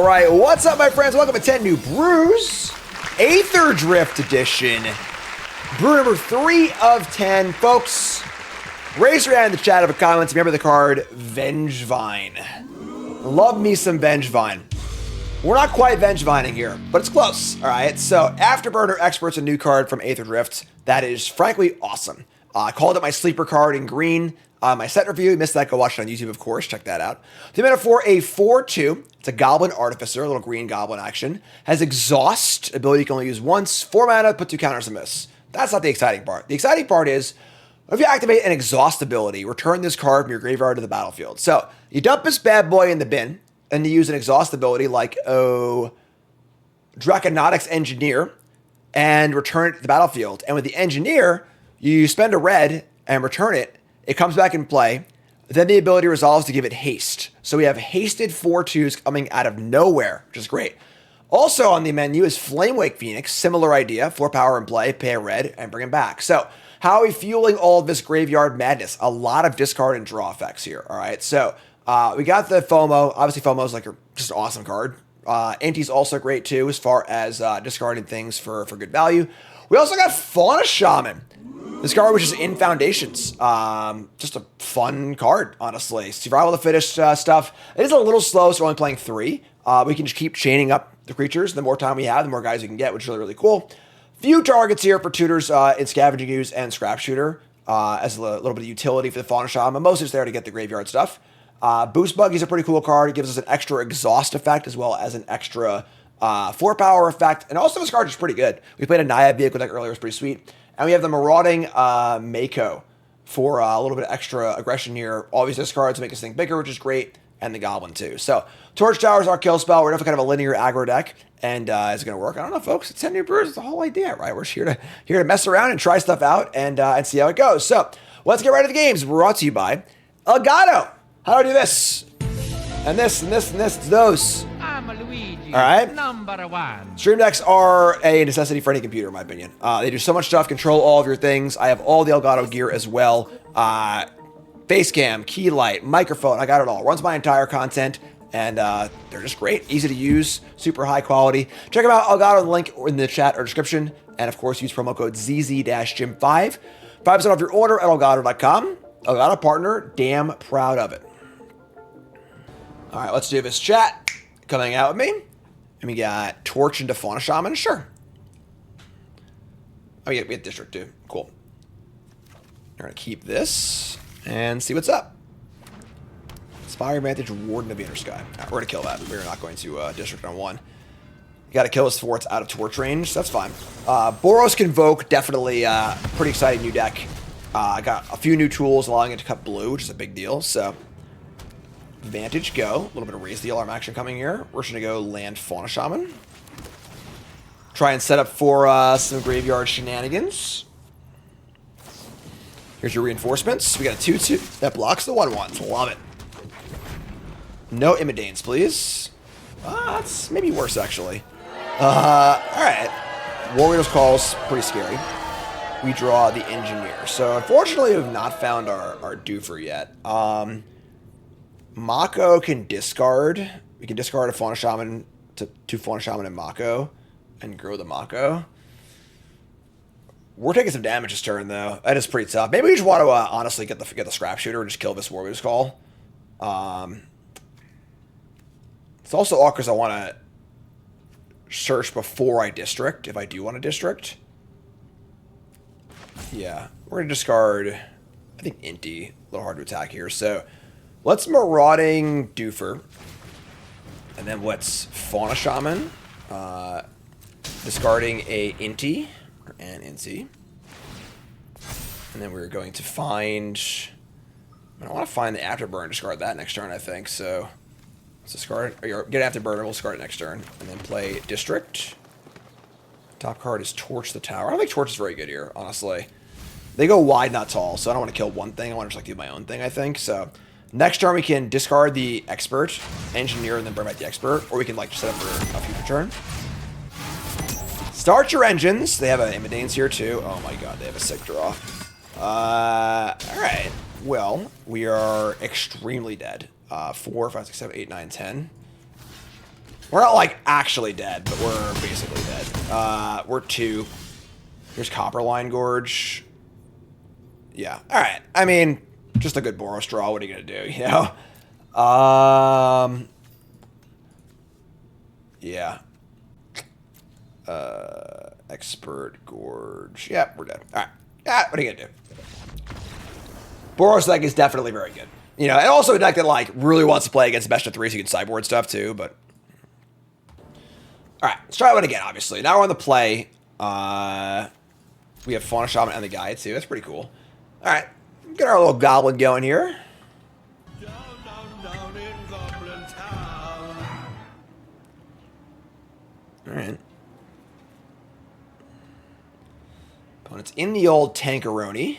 right, what's up, my friends? Welcome to 10 New Brews, Aetherdrift edition. Brew number 3 of 10. Folks, raise your hand in the chat of a comments. Remember the card Vengevine. Love me some Vengevine. We're not quite Vengevining here, but it's close. All right, so Afterburner Expert's a new card from Aetherdrift that is frankly awesome. I called it my sleeper card in green. My set review, you missed that, go watch it on YouTube, of course. Check that out. 2 mana for a 4/2. It's a Goblin Artificer, a little green Goblin action. Has Exhaust, ability you can only use once. 4 mana, put 2 counters and miss. That's not the exciting part. The exciting part is, if you activate an Exhaust ability, return this card from your graveyard to the battlefield. So, you dump this bad boy in the bin, and you use an Exhaust ability like, Draconautics Engineer, and return it to the battlefield. And with the Engineer, you spend a red and return it. It comes back in play. Then the ability resolves to give it haste. So we have hasted 4/2s coming out of nowhere, which is great. Also on the menu is Flamewake Phoenix. Similar idea. 4 power in play, pay a red, and bring him back. So how are we fueling all of this graveyard madness? A lot of discard and draw effects here. All right. So we got the FOMO. Obviously, FOMO is like just an awesome card. Anti's also great too as far as discarding things for good value. We also got Fauna Shaman. This card, which is in Foundations, just a fun card, honestly. Survival of the Fittest stuff. It is a little slow, so we're only playing 3. We can just keep chaining up the creatures. The more time we have, the more guys we can get, which is really, really cool. Few targets here for tutors in Scavenging Ooze and Scrap Shooter as a little bit of utility for the Fauna Shaman, but mostly it's there to get the graveyard stuff. Boost Buggy is a pretty cool card. It gives us an extra Exhaust effect as well as an extra 4 power effect. And also this card is pretty good. We played a Naiad vehicle deck earlier. It was pretty sweet. And we have the Marauding Mako for a little bit of extra aggression here. All these discards to make this thing bigger, which is great. And the Goblin too. So Torch Tower is our kill spell. We're definitely kind of a linear aggro deck. And is it going to work? I don't know, folks. It's 10 New Brews. It's the whole idea, right? We're just here to mess around and try stuff out and see how it goes. So let's get right to the games. Brought to you by Elgato. How do I do this? And this, and this, and this. It's those. I'm Luigi. All right. Number 1. Stream decks are a necessity for any computer, in my opinion. They do so much stuff, control all of your things. I have all the Elgato gear as well. Face cam, key light, microphone, I got it all. Runs my entire content, and they're just great. Easy to use, super high quality. Check them out, Elgato, the link in the chat or description. And of course, use promo code ZZ-Gym5. 5% off your order at Elgato.com. Elgato partner, damn proud of it. All right, let's do this chat. Coming out with me. And we got Torch into Fauna Shaman. Sure. Oh, yeah, we have District too. Cool. We're going to keep this and see what's up. Spire Advantage, Warden of the Inner Sky. All right, we're going to kill that. We're not going to District on 1. You got to kill this before it's out of Torch range. So that's fine. Boros Convoke, definitely pretty exciting new deck. I got a few new tools allowing it to cut blue, which is a big deal. So Advantage, go. A little bit of Raise the Alarm action coming here. We're just going to go land Fauna Shaman. Try and set up for some graveyard shenanigans. Here's your reinforcements. We got a 2/2 that blocks the 1/1s. Love it. No Immodanes, please. That's maybe worse, actually. Alright. Warrior's Call's pretty scary. We draw the Engineer. So, unfortunately, we've not found our doofer yet. Mako can discard. We can discard a Fauna Shaman to 2 Fauna Shaman and Mako and grow the Mako. We're taking some damage this turn, though. That is pretty tough. Maybe we just want to honestly get the Scrap Shooter and just kill this Warrior's Call. It's also awkward because I want to search before I district, if I do want to district. Yeah, we're going to discard, I think, Inti. A little hard to attack here, so let's Marauding Doofer. And then let's Fauna Shaman. Discarding a Inti. And Inti. And then we're going to find... I want to find the Afterburn and discard that next turn, I think. So let's discard it. Or get Afterburner, we'll discard it next turn. And then play District. Top card is Torch the Tower. I don't think Torch is very good here, honestly. They go wide, not tall, so I don't want to kill one thing. I want to just like do my own thing, I think. So next turn we can discard the Expert, Engineer, and then bring back the Expert. Or we can like set up for a future turn. Start your engines. They have an Immodanes here too. Oh my god, they have a sick draw. Alright. Well, we are extremely dead. 4, 5, 6, 7, 8, 9, 10. We're not, like, actually dead, but we're basically dead. We're 2. Here's Copperline Gorge. Yeah. All right. I mean, just a good Boros draw. What are you going to do, you know? Yeah. Expert Gorge. Yep, we're dead. All right. Yeah, what are you going to do? Boros deck is definitely very good. You know, and also a deck that, like, really wants to play against best of 3, so you can sideboard stuff, too, but... All right, let's try one again, obviously. Now we're on the play. We have Fauna Shaman and the guy, too. That's pretty cool. All right, get our little Goblin going here. Down in Goblin Town. All right. Opponent's in the old Tankeroni.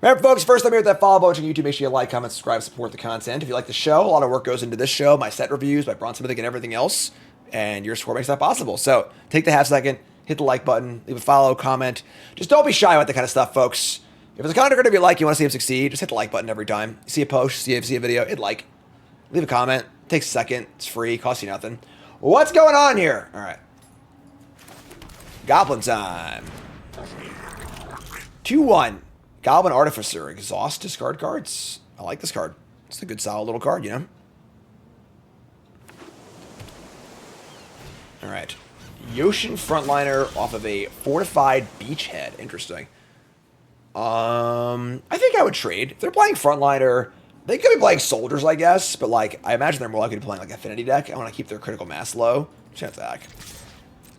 Remember, folks, first time here with that follow button on YouTube, make sure you like, comment, subscribe, support the content. If you like the show, a lot of work goes into this show, my set reviews, my Bronze Mythic, and everything else, and your support makes that possible. So take the half second, hit the like button, leave a follow, comment. Just don't be shy about that kind of stuff, folks. If it's a content creator you like, you want to see him succeed, just hit the like button every time. You see a post, see a video, hit like. Leave a comment. It takes a second. It's free. Costs you nothing. What's going on here? All right. Goblin time. 2-1. Goblin Artificer. Exhaust, discard cards. I like this card. It's a good, solid little card, you know? All right. Yoshin Frontliner off of a Fortified Beachhead. Interesting. I think I would trade. If they're playing Frontliner, they could be playing Soldiers, I guess, but, like, I imagine they're more likely to be playing, like, Affinity deck. I want to keep their critical mass low. Just attack.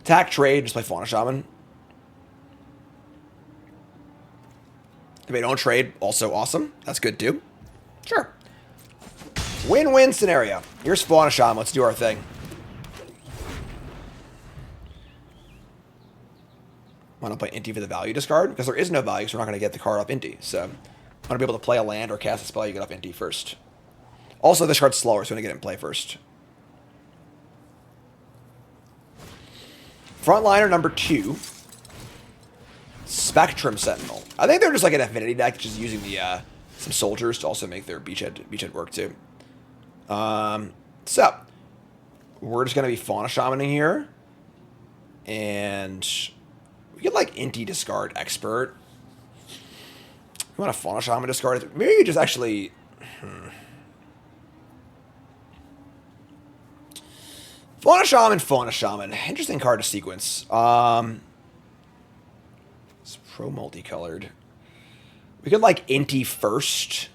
Attack, trade, just play Fauna Shaman. If they don't trade, also awesome. That's good, too. Sure. Win-win scenario. Here's Fauna Shaman. Let's do our thing. Want to play Inti for the value discard? Because there is no value, so we're not going to get the card off Inti. So, I want to be able to play a land or cast a spell, you get off Inti first. Also, this card's slower, so we want to get it in play first. Frontliner number 2. Spectrum Sentinel. I think they're just like an affinity deck, just using the some soldiers to also make their beachhead work too. So we're just gonna be Fauna Shamaning here, and we could like Inti discard Expert. We want a Fauna Shaman discard. Maybe you just actually. Fauna Shaman. Interesting card to sequence. It's pro multicolored. We could like Inti first,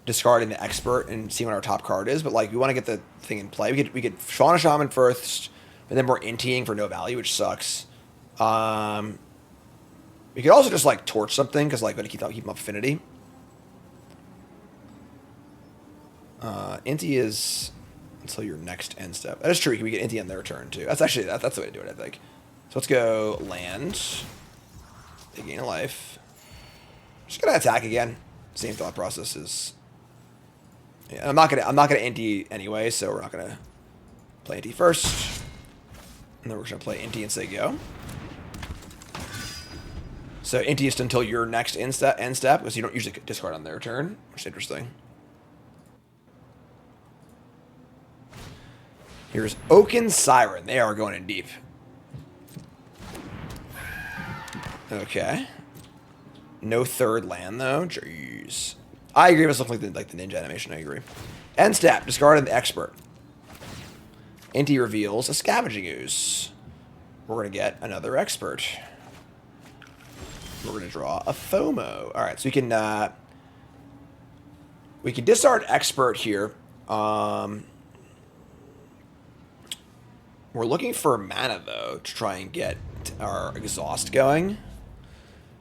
discarding the Expert and see what our top card is. But like we want to get the thing in play. We could Fauna Shaman first, and then we're Intiing for no value, which sucks. We could also just like torch something because like we got to keep them up affinity. Inti is until your next end step. That is true. We get Inti on their turn too. That's actually that's the way to do it, I think. So let's go land. They gain a life. Just gonna attack again. Same thought process is. Yeah, I'm not gonna Inti anyway, so we're not gonna play Inti first. And then we're gonna play Inti and say go. So Inti is until your next end step, because you don't usually discard on their turn, which is interesting. Here's Oaken Siren. They are going in deep. Okay. No third land, though. Jeez. I agree. This looks like the ninja animation. I agree. End step. Discarded the Expert. Inti reveals a Scavenging Ooze. We're going to get another Expert. We're going to draw a FOMO. All right, so we can discard Expert here. We're looking for mana, though, to try and get our Exhaust going.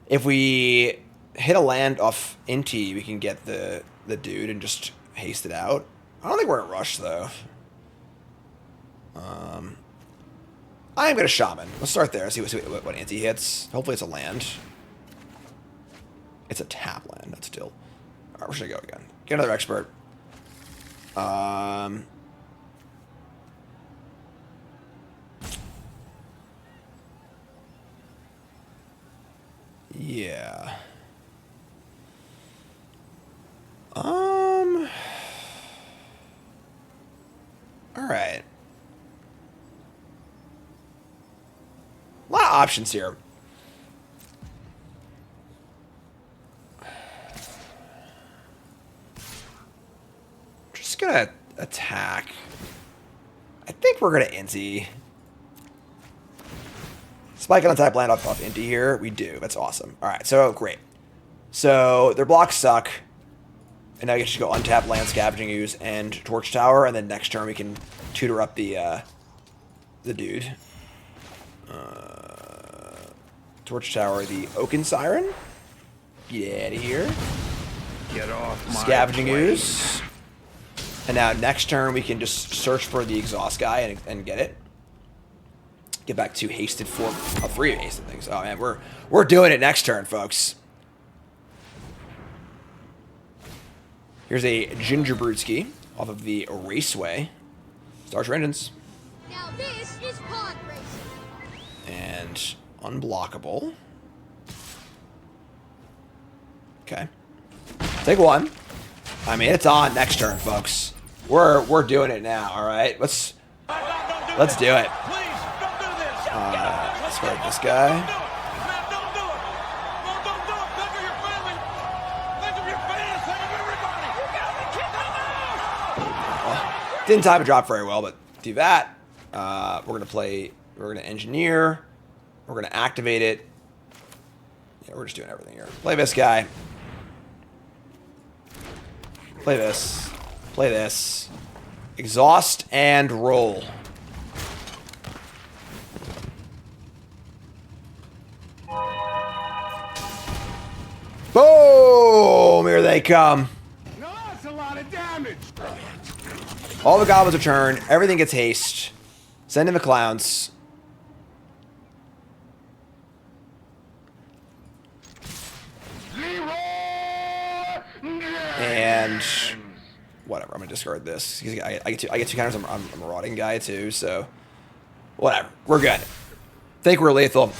If we hit a land off Inti, we can get the dude and just haste it out. I don't think we're in a rush, though. I am going to Shaman. Let's start there and see what Inti hits. Hopefully it's a land. It's a tap land. That's still. All right, we're going to go again. Get another Expert. Yeah. All right. A lot of options here. Just gonna attack. I think we're gonna Inti. Spike on type land off Inti here. We do. That's awesome. All right. So great. So their blocks suck. And now you just go untap land, Scavenging Ooze, and Torch Tower, and then next turn we can tutor up the dude. Torch Tower, the Oaken Siren. Get out of here. Get off my Scavenging plane. Ooze. And now next turn we can just search for the exhaust guy and get it. Get back to hasted form. Oh, 3 hasted things. Oh man, we're doing it next turn, folks. Here's a Ginger Brewski off of the Raceway. Start your engines. Now this is pod racing. And unblockable. Okay. Take 1. I mean, it's on next turn, folks. We're doing it now, all right? Let's do it. Let's go with this guy. Didn't time a drop very well, but do that. We're gonna engineer. We're gonna activate it. Yeah, we're just doing everything here. Play this guy. Play this. Play this. Exhaust and roll. Boom! Here they come. No, that's a lot of damage. All the goblins return. Everything gets haste. Send in the clowns. And whatever. I'm gonna discard this. I get 2 counters. I'm a marauding guy too, so whatever. We're good. Think we're lethal.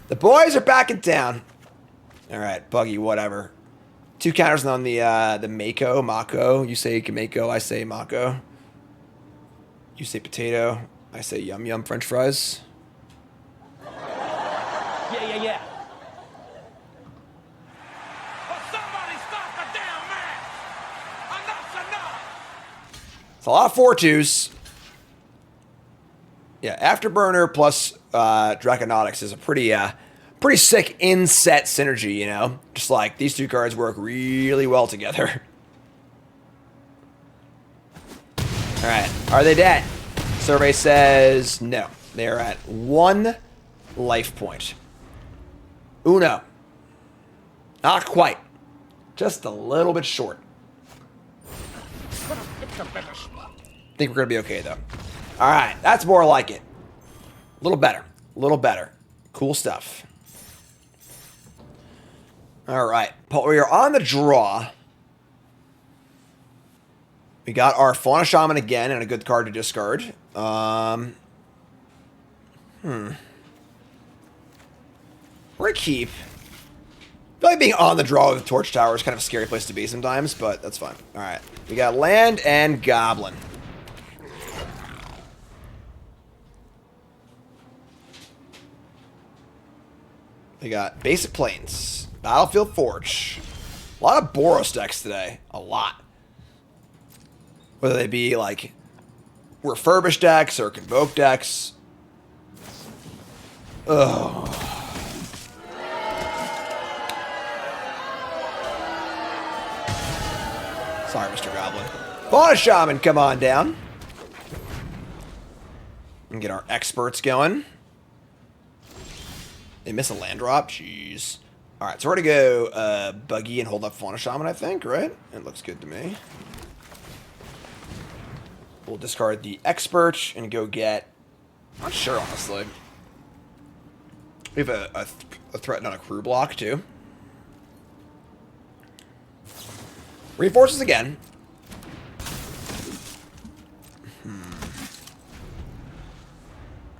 The boys are back in town. All right, Buggy. Whatever. 2 counters on the Mako. You say Mako. I say Mako. You say potato. I say yum yum French fries. Yeah. It's a lot of 4/2s. Yeah, Afterburner plus Draconautics is a pretty sick in-set synergy, you know? Just like these 2 cards work really well together. Alright, are they dead? Survey says no. They are at 1 life point. Uno. Not quite. Just a little bit short. Think we're going to be okay, though. All right, that's more like it. A little better. A little better. Cool stuff. All right, we are on the draw. We got our Fauna Shaman again and a good card to discard. We're going to keep. I feel like being on the draw with Torch Tower is kind of a scary place to be sometimes, but that's fine. All right, we got land and Goblin. They got Basic Plains, Battlefield Forge. A lot of Boros decks today. A lot. Whether they be like refurbished decks or Convoke decks. Ugh. Sorry, Mr. Goblin. Fauna Shaman, come on down. And get our experts going. They miss a land drop? Jeez. Alright, so we're going to go Buggy and hold up Fauna Shaman, I think, right? It looks good to me. We'll discard the expert and go get... I'm not sure, honestly. We have a threat on a crew block, too. Reinforces again.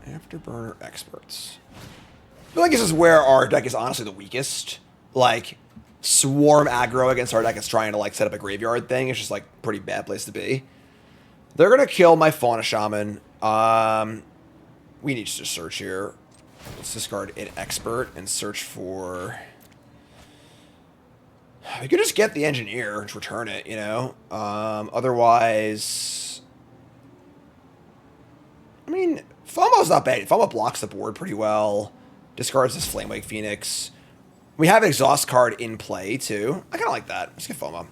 Afterburner experts. I feel like this is where our deck is honestly the weakest. Like, swarm aggro against our deck is trying to like set up a graveyard thing. It's just like pretty bad place to be. They're gonna kill my Fauna Shaman. We need to search here. Let's discard an expert and search for... We could just get the engineer and return it, you know? Otherwise... I mean, FOMO's not bad. FOMO blocks the board pretty well. Discards this Flamewake Phoenix. We have an exhaust card in play, too. I kind of like that. Let's get FOMO.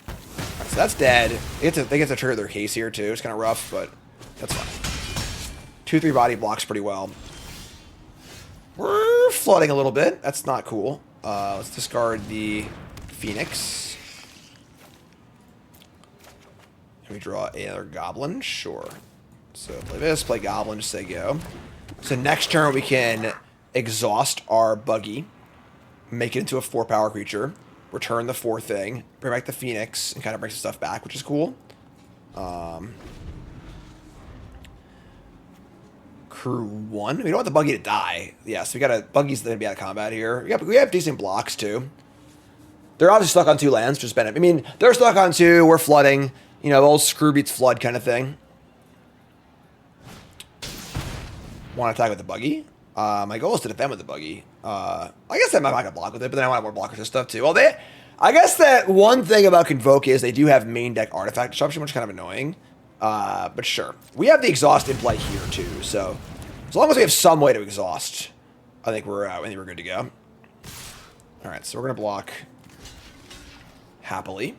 Right, so that's dead. They get to trigger their case here, too. It's kind of rough, but that's fine. 2/3 body blocks pretty well. We're flooding a little bit. That's not cool. Let's discard the Phoenix. Can we draw another Goblin? Sure. So play this, play Goblin, just say go. So next turn we can exhaust our Buggy, make it into a 4-power creature, return the 4 thing, bring back the Phoenix, and kind of bring some stuff back, which is cool. Crew 1. We don't want the Buggy to die. Yeah, so we got a Buggy's going to be out of combat here. We have decent blocks too. They're obviously stuck on 2 lands, which is benefit. I mean, they're stuck on 2. We're flooding. You know, old screw beats flood kind of thing. Want to attack with the Buggy? My goal is to defend with the Buggy. I guess I might not block with it, but then I want more blockers and stuff too. Well, I guess that one thing about Convoke is they do have main deck artifact disruption, which is kind of annoying. But sure. We have the exhaust in play here too, so as long as we have some way to exhaust, I think we're good to go. Alright, so we're gonna block happily.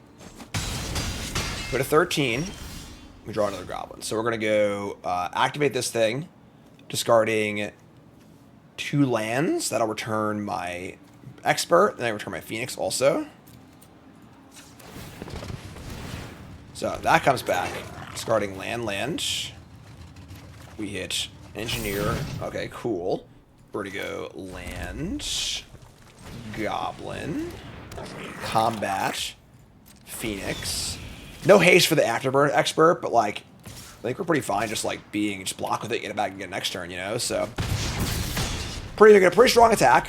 Go to 13. We draw another Goblin. So we're gonna go activate this thing, discarding 2 lands. That'll return my expert, and then I return my Phoenix also. So that comes back. Discarding land. We hit engineer. Okay, cool. We're gonna go land, Goblin, combat, Phoenix. No haste for the afterburn expert, but like I think we're pretty fine just like just block with it, get it back and get it next turn, you know, so pretty strong attack.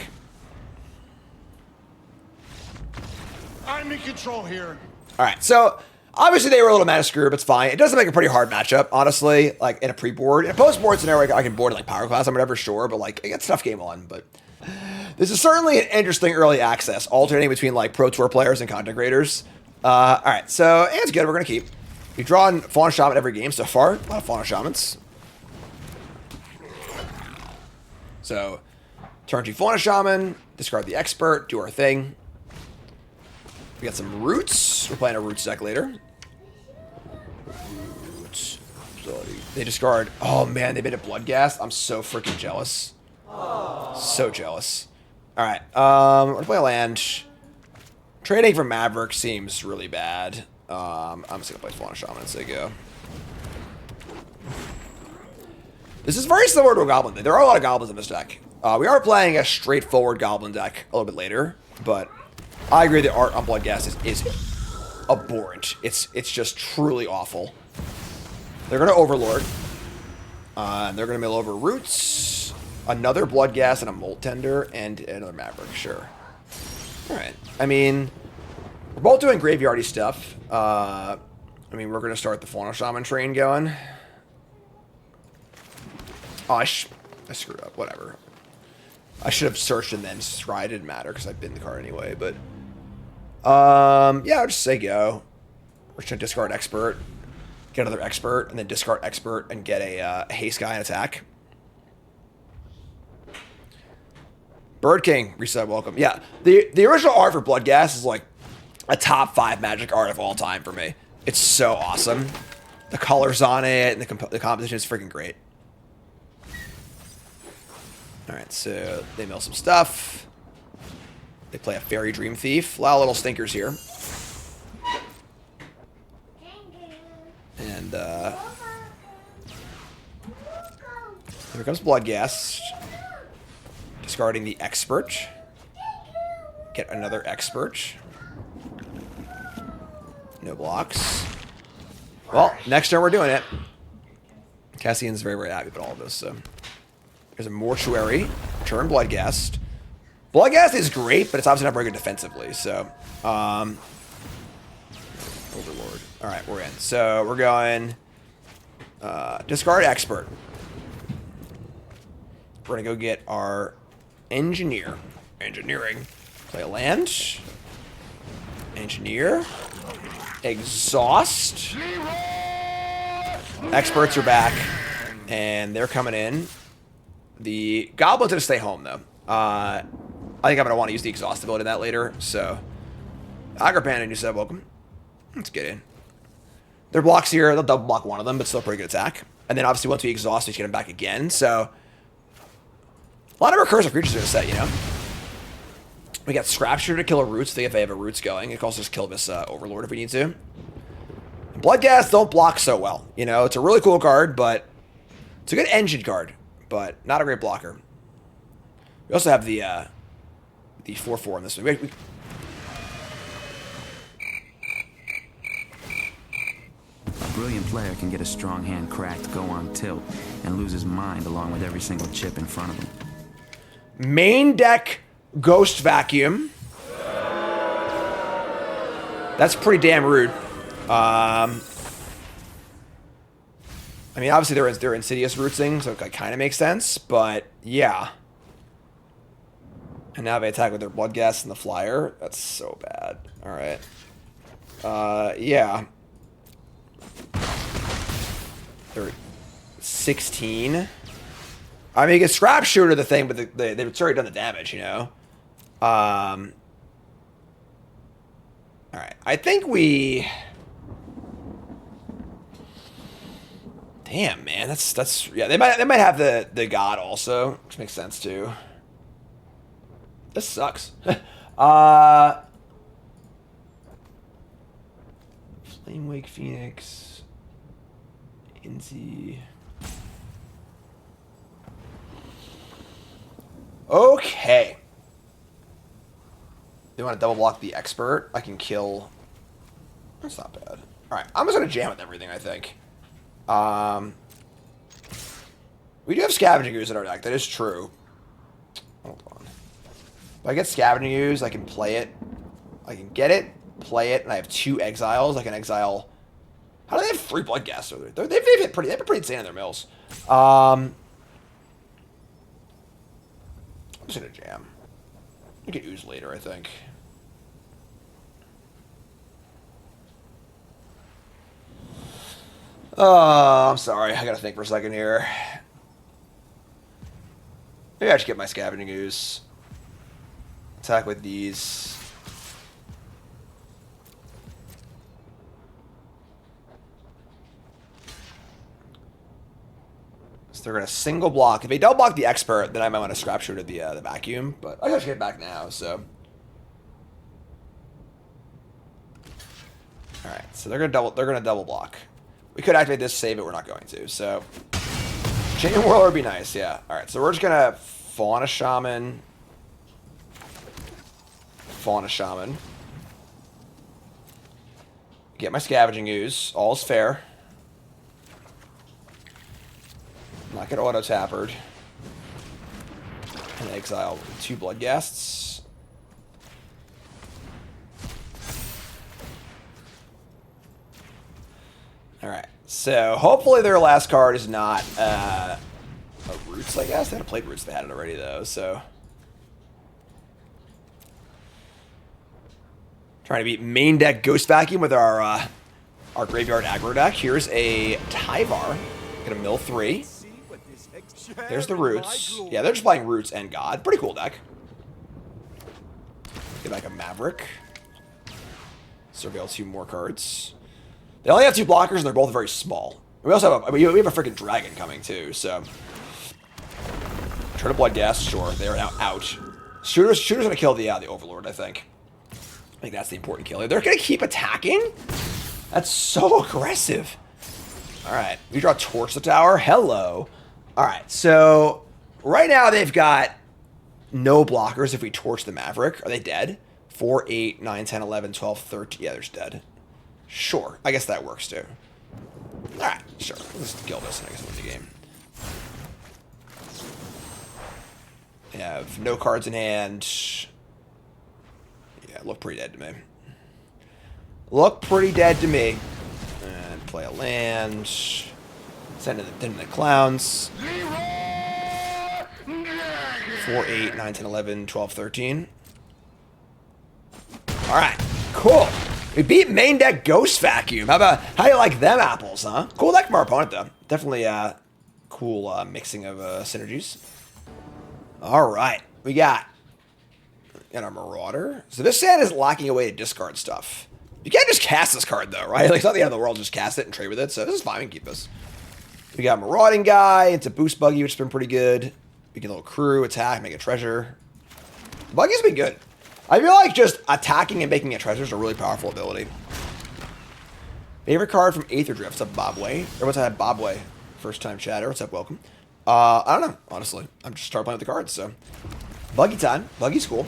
I'm in control here. Alright, so obviously they were a little mana screw, but it's fine. It doesn't make a pretty hard matchup, honestly, like in a pre-board. In a post-board scenario, I can board like Power Class or whatever, sure, but like I got tough game on, but this is certainly an interesting early access, alternating between like Pro Tour players and content creators. Alright, so it's good, we're gonna keep. We've drawn Fauna Shaman every game so far. A lot of Fauna Shamans. So, turn 2 Fauna Shaman, discard the expert, do our thing. We got some roots. We're playing a roots deck later. Roots. They discard. Oh man, they made a Bloodghast. I'm so freaking jealous. So jealous. Alright, we're gonna play a land. Trading for Maverick seems really bad. I'm just gonna play Fauna Shaman and say go. This is very similar to a Goblin deck. There are a lot of Goblins in this deck. We are playing a straightforward Goblin deck a little bit later, but I agree the art on Bloodghast is abhorrent. It's just truly awful. They're gonna Overlord. They're gonna mill over Roots, another Bloodghast, and a Molt Tender, and another Maverick, sure. Alright. I mean, we're both doing graveyardy stuff. I mean, we're gonna start the Fauna Shaman train going. Oh, I screwed up. Whatever. I should have searched and then scryed. It didn't matter because I bid the card anyway. But yeah, I'll just say go. We're just gonna discard expert, get another expert, and then discard expert and get a haste guy and attack. Bird King reset. Welcome. Yeah, the original art for Bloodghast is like a top 5 Magic art of all time for me. It's so awesome. The colors on it and the composition is freaking great. Alright, so they mill some stuff. They play a Fairy Dream Thief. A lot of little stinkers here. And, here comes Bloodghast. Discarding the Expert. Get another Expert. No blocks. Well, next turn we're doing it. Cassian's very, very happy about all of this, so... There's a Mortuary, turn Bloodghast. Bloodghast is great, but it's obviously not very good defensively, so... Overlord. All right, we're in. So we're going discard expert. We're gonna go get our engineer. Engineering. Play a land. Engineer. Exhaust. Experts are back, and they're coming in. The Goblin's gonna stay home though. I think I'm gonna want to use the exhaust ability in that later. So, Aggro Panda, you said welcome. Let's get in. Their blocks here, they'll double block one of them, but still pretty good attack. And then obviously once we exhaust, we get them back again. So, a lot of recursive creatures in the set, you know. We got Scrap Shooter to kill a Roots. I think if they have a Roots going, it can also just kill this Overlord if we need to. Bloodghast don't block so well. You know, it's a really cool card, but it's a good engine card, but not a great blocker. We also have the 4/4 in this one. A brilliant player can get a strong hand cracked, go on tilt, and lose his mind along with every single chip in front of him. Main deck Ghost Vacuum. That's pretty damn rude. I mean, obviously they're Insidious Rootsing, so it kind of makes sense, but yeah. And now they attack with their Bloodghast and the Flyer. That's so bad. All right. Yeah. They're 16. I mean, you can Scrap Shooter the thing, but they've already done the damage, you know? All right. I think we... Damn, man, that's yeah. They might have the God also, which makes sense too. This sucks. Flamewake Phoenix, Inzi. Okay. They want to double block the expert. I can kill. That's not bad. All right, I'm just gonna jam with everything. I think. We do have Scavenging Ooze in our deck. That is true. Hold on. If I get Scavenging Ooze, I can play it. I can get it, play it, and I have 2 exiles. I can exile. How do they have 3 Bloodghasts over there? They've been pretty insane in their mills. I'm just gonna jam. We can Ooze later, I think. Oh, I'm sorry. I gotta think for a second here. Maybe I should get my Scavenging Ooze. Attack with these. So they're gonna single block. If they double block the expert, then I might want to Scrap Shooter the vacuum. But I gotta get back now. So. All right. So they're gonna double block. We could activate this, save it. We're not going to. So, Chain Whirler would be nice. Yeah. All right. So we're just gonna Fauna Shaman. Fauna Shaman. Get my Scavenging Ooze. All's fair. Not get auto tappered. And exile 2 Bloodghasts. Alright, so hopefully their last card is not a Roots, I guess. They had played Roots, they had it already though, so. Trying to beat main deck Ghost Vacuum with our Graveyard Aggro deck. Here's a Tyvar. Gonna mill 3. There's the Roots. Yeah, they're just playing Roots and God. Pretty cool deck. Get back a Maverick. Surveil 2 more cards. They only have 2 blockers, and they're both very small. We also have we have a freaking dragon coming too. So, turn to Bloodghast. Sure, they are now out. Shooter's gonna kill the Overlord. I think that's the important kill. They're gonna keep attacking. That's so aggressive. All right, we draw Torch the Tower. Hello. All right, so right now they've got no blockers. If we Torch the Maverick, are they dead? 4, 8, 9, 10, 11, 12, 13. Yeah, they're dead. Sure, I guess that works too. Alright, sure. Let's kill this and I guess win the game. They have no cards in hand. Yeah, look pretty dead to me. Look pretty dead to me. Play a land. Send in the clowns. 4, 8, 9, 10, 11, 12, 13. Alright, cool. We beat main deck Ghost Vacuum. How you like them apples, huh? Cool deck from our opponent, though. Definitely cool mixing of synergies. Alright, we got our Marauder. So this set is locking away to discard stuff. You can't just cast this card, though, right? Like, it's not the end of the world, just cast it and trade with it. So this is fine, we can keep this. We got Marauding Guy. It's a boost buggy, which has been pretty good. We get a little crew, attack, make a treasure. Buggy's been good. I feel like just attacking and making a treasure is a really powerful ability. Favorite card from Aetherdrift. What's up, Bobway? Or what's up, Bobway? First time chatter. What's up, welcome. I don't know, honestly. I'm just starting playing with the cards, so. Buggy time. Buggy's cool.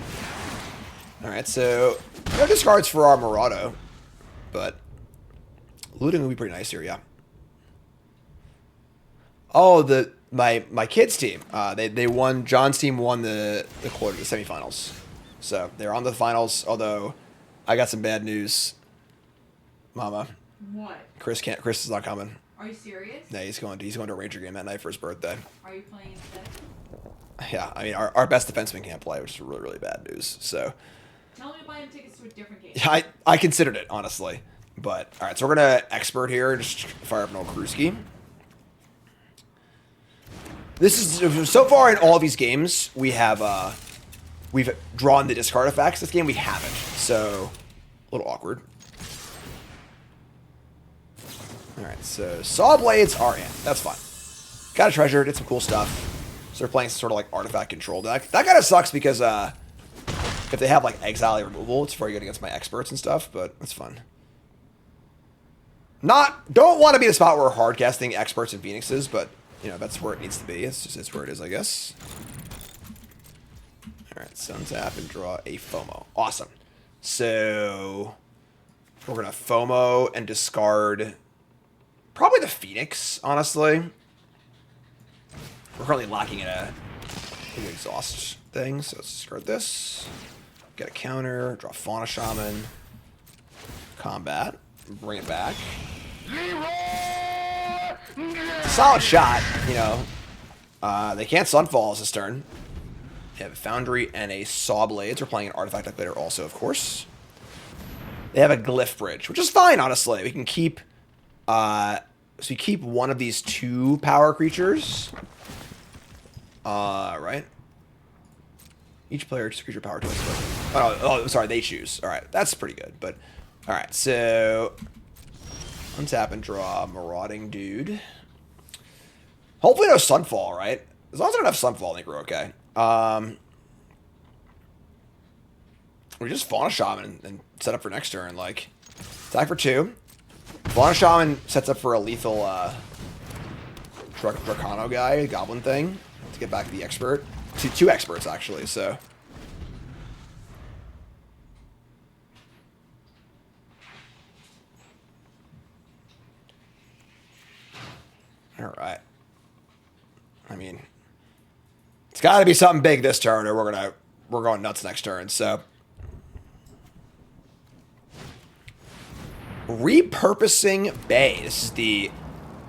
Alright, so no discards for our Marauder, but looting would be pretty nice here, yeah. Oh, my kids team. They won. John's team won the semifinals. So they're on the finals. Although I got some bad news, Mama. What? Chris is not coming. Are you serious? Yeah, he's going to a Ranger game that night for his birthday. Are you playing instead? Yeah, I mean our best defenseman can't play, which is really, really bad news. So tell me to buy him tickets to a different game. I considered it, honestly. But all right, so we're gonna expert here, just fire up an old Kruski. This is so far in all of these games we've drawn the discard effects. This game we haven't, so a little awkward. All right, so Saw Blades are in. That's fine. Got a treasure, did some cool stuff. So they're playing sort of like artifact control deck. That kind of sucks because if they have like exile removal, it's very good against my experts and stuff, but it's fun. Don't want to be the spot where we're hard casting experts and phoenixes, but you know, that's where it needs to be. It's where it is, I guess. Alright, sun tap and draw a FOMO. Awesome. So we're gonna FOMO and discard probably the Phoenix, honestly. We're currently lacking in an exhaust thing, so let's discard this. Get a counter, draw Fauna Shaman, combat, bring it back. Solid shot, you know. They can't Sunfall this turn. They have a Foundry and a Saw Blades. We're playing an Artifact deck later also, of course. They have a Glyph Bridge, which is fine, honestly. We can keep... so we keep one of these 2 power creatures. Right? Each player chooses creature power twice. Oh, sorry, they choose. Alright, that's pretty good. But, alright, so... untap and draw Marauding Dude. Hopefully no Sunfall, right? As long as there's enough Sunfall, I think we're okay. We just Fauna Shaman and set up for next turn. Like, attack for 2. Fauna Shaman sets up for a lethal Dracano guy, Goblin thing, to get back the expert. 2 experts, actually, so... Alright. I mean, it's got to be something big this turn, or we're going nuts next turn. So, repurposing Bay. This is the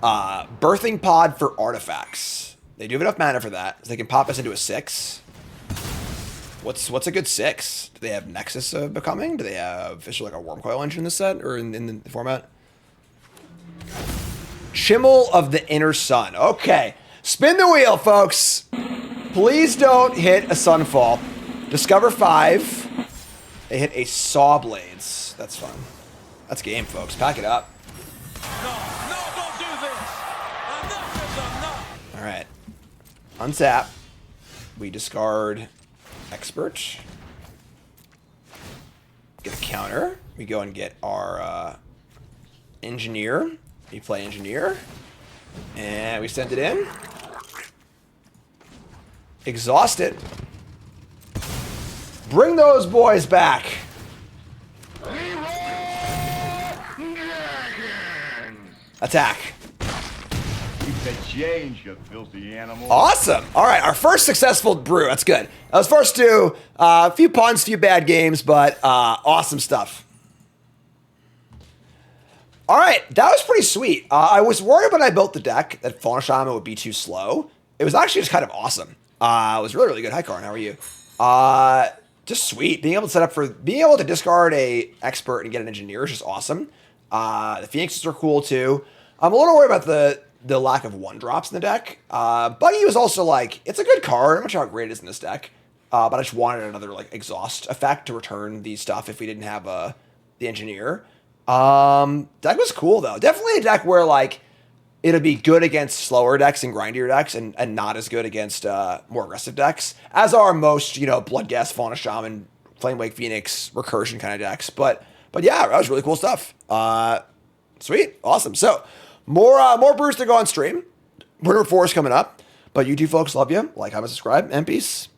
birthing pod for artifacts. They do have enough mana for that, so they can pop us into a 6. What's a good 6? Do they have Nexus of Becoming? Do they have Fish like a Wormcoil engine in the set or in the format? Chimmel of the Inner Sun. Okay. Spin the wheel, folks. Please don't hit a Sunfall. Discover 5. They hit a Saw Blades. That's fun. That's game, folks. Pack it up. No, don't do this. Enough is enough. All right. Untap. We discard Expert. Get a counter. We go and get our Engineer. We play Engineer. And we send it in. Exhaust it. Bring those boys back. Attack. Keep the change, you filthy animal. Awesome. All right, our first successful brew. That's good. That was first 2. A few puns, few bad games, but awesome stuff. All right, that was pretty sweet. I was worried when I built the deck that Fauna Shaman would be too slow. It was actually just kind of awesome. It was really, really good. Hi, Karin. How are you? Just sweet. Being able to discard a expert and get an engineer is just awesome. The Phoenixes are cool too. I'm a little worried about the lack of 1-drops in the deck. Buggy was also like, it's a good card. I'm not sure how great it is in this deck. But I just wanted another like exhaust effect to return the stuff if we didn't have the engineer. Deck was cool though. Definitely a deck where like it'll be good against slower decks and grindier decks and not as good against more aggressive decks, as are most, Bloodghast, Fauna Shaman, Flamewake Phoenix, Recursion kind of decks. But yeah, that was really cool stuff. Sweet. Awesome. So more brews to go on stream. Winter 4 is coming up. But you two folks, love you. Like, comment, subscribe, and peace.